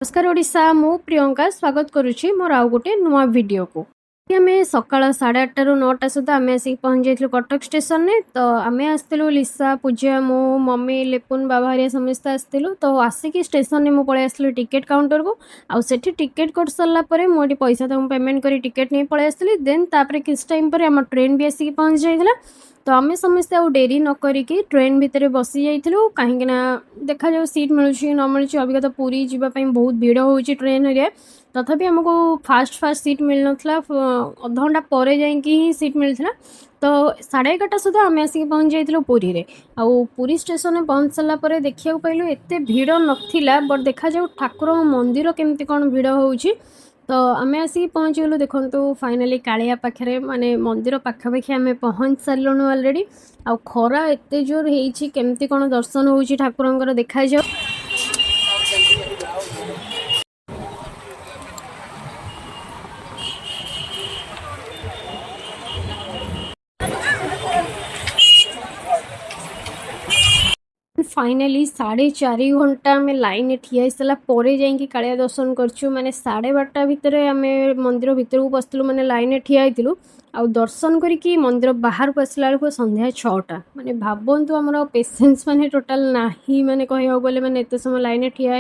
नमस्कार ओडिशा मु प्रियंका स्वागत करुच्ची मोर आउ गोटे नुआ वीडियो को आम सकाल 8:30 रु 9टा सुधा आम आसिक पहुँच जाइलु कटक स्टेशन ने। तो आम आसलु लिसा पूजा मो मम्मी लिपुन बाबा हरिया समस्ते आसलु। तो आसिक स्टेशन ने मुझे आसलु टिकेट काउंटर को आउ सेठी टिकेट कर सारा पर मुझे पैसा तुम पेमेंट करी टिकेट नहीं पळै आसली। देन तापर किस टाइम पर आम ट्रेन भी आसिक पहुँच जाइला। तो आम समस्ते आउ डेरी न करिकी ट्रेन भितर बसी जाइलु कहीं देखा जाऊ सीट मिलूँ न मिलूँ। अबिका तो पुरी जावाई बहुत भिड़ हो ट्रेन एरिया तथापि आमको फास्ट सीट मिल नाला अध घंटा पर जाकि सीट मिलता। तो 11:30 सुधा आम आसिक पहुँच जाइलु पुरी रे। आउ पुरी स्टेशन में पहुँच सारापर देखा पाइलु एत भिड़ नाला बट देखा जाऊ ठाकुर मंदिर केमती कौन भिड़ हो। तो आम आसिक पहुँच गलु देखु फाइनाली कालिया पाखे माने मंदिर पाखापाखि आम पहुँच सारूँ अलरेडी। आ खरा एत जोर होमती कौन दर्शन हो ठाकुर देखा जाऊ। फाइनाली 4.5 घंटा आम लाइन ठिया सारा पर जाकि कालिया दर्शन करछु। माने 12:30 भितर आम मंदिर भितर को पसलु माने लाइन ठिया होइतिलु। आ दर्शन करिकी मंदिर बाहर को आसला बेलू संध्या 6टा। माने भावतु आमर पेसेंस माने टोटाल नाही माने कह बोले माने एत समय लाइन ठिया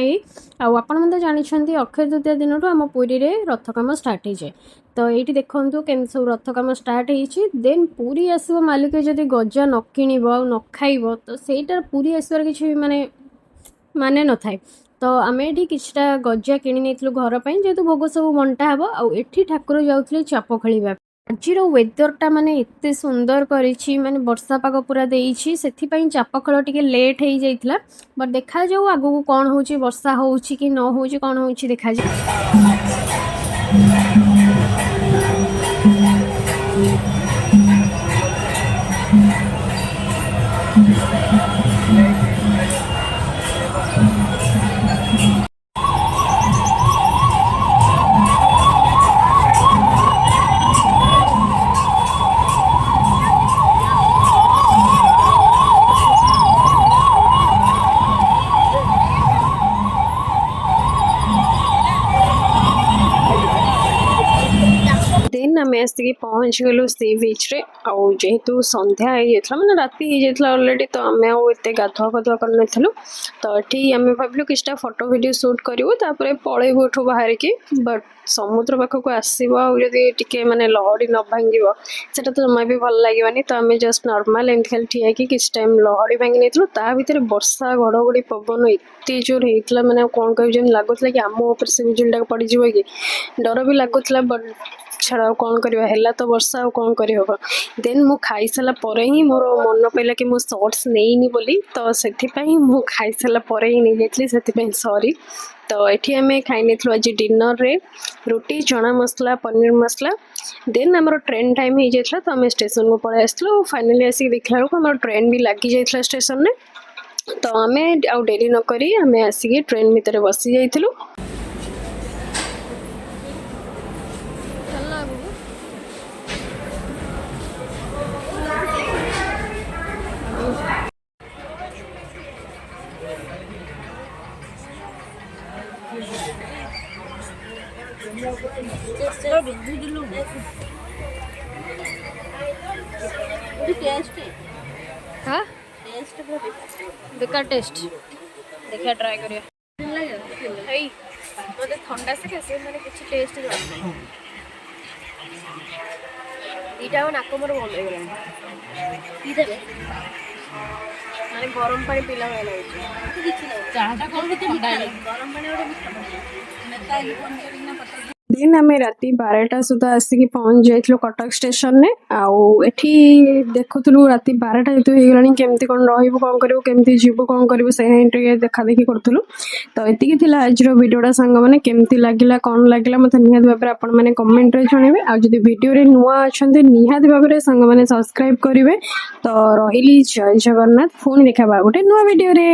आपण मैंने जानते अक्षय तृतीया दिन आम पुरी रे रथ काम स्टार्ट हो जाए। तो ये देखु केम सब रथ कम स्टार्ट हो देन पूरी आसो मालिक जदि गजा न किणव न खाइब तो सहीटार पूरी आसबार किसी माने माने न थाए। तो आम ये किछटा गजा किणी नहीं घर पर जेहेतु भोग सब बंटा हे आउ ठाकुर जाऊे चाप खेलवा। आज वेदरटा माने एते सुंदर करिछि माने वर्षा पाग पूरा देइछि सेथिपई चाप खेल टिके लेट हो जाइथिला। बट देखा जाऊ आगु कौन होउछि वर्षा होउछि कि न होउछि कौन होउछि देखा जाऊ। देन आम आसिक पहुँच गलु सी बीच रे। आउ जेहेतु संध्या हो जाता मैंने राति हो जाता अलरेडी तो आम आते गाधुआ पाधुआ कर तो ये आम भाविलु किछटा फोटो वीडियो शूट करूँ तापर पलैबू एठू बाहर की। बट समुद्र पाखक आसब आदि टिके माने लहड़ी न भांग से तो जमा भी भल लगे। तो आम जस्ट नॉर्मल एमती खाली ठिया कि किस टाइम लहड़ी भांगी नहीं ता भीतर वर्षा घड़घड़ी पवन एत जोर होता मैंने कौन कह लगुला कि आम उपर से बिजुली पड़ जाए कि डर भी लगुला। बट छड़ा कौन करवा तो वर्षा कौन कर देन मु खाई सारा पर ही मोर मन पड़ा कि मुझे शॉर्ट्स नहीं बोली तो से खाई सारा पर ही नहीं जाती से सॉरी। तो ये आम खाई नहीं आज डिनर रे रोटी चना मसला पनीर मसला। देन आमर ट्रेन टाइम हो जाता तो आम स्टेशन को पलि आसलु। फाइनाली आसिक देखला बेलू आम ट्रेन भी लगी जाता स्टेशन में। तो आम आउ डेरी नक आम आसिक ट्रेन भितर बसी जाइलु। हाँ बेकार टेस्ट देखिए ट्राई करिए मतलब ठंडा से कैसे मैंने कुछ टेस्ट इटा नाक मोर बंद हो गला माने गरम पानी पीला हुआ लगे चाटा कौन गरम पानी। दिन आम राति 12टा सुधा आसिक पहुँच जाइलु कटक स्टेशन ने। आउ एठी देखुलु राति 12टा जेतु हो गलानी केमती कौन रहिबु कौन करिबु केमती जीवु कौन करिबु से देखा देखी करथुलु। तो एतिकी थिला आज रो वीडियोटा सांग माने केमती लागिला कौन लागिला मते निहात भाबरे आपण माने कमेंट रे जणाइबे। आ जदि वीडियो रे नुआ अछंते निहात भाबरे सांग माने सब्सक्राइब करिवे। तो रहिली जय जगन्नाथ। फोन देखाबा गोटे नुआ वीडियो रे।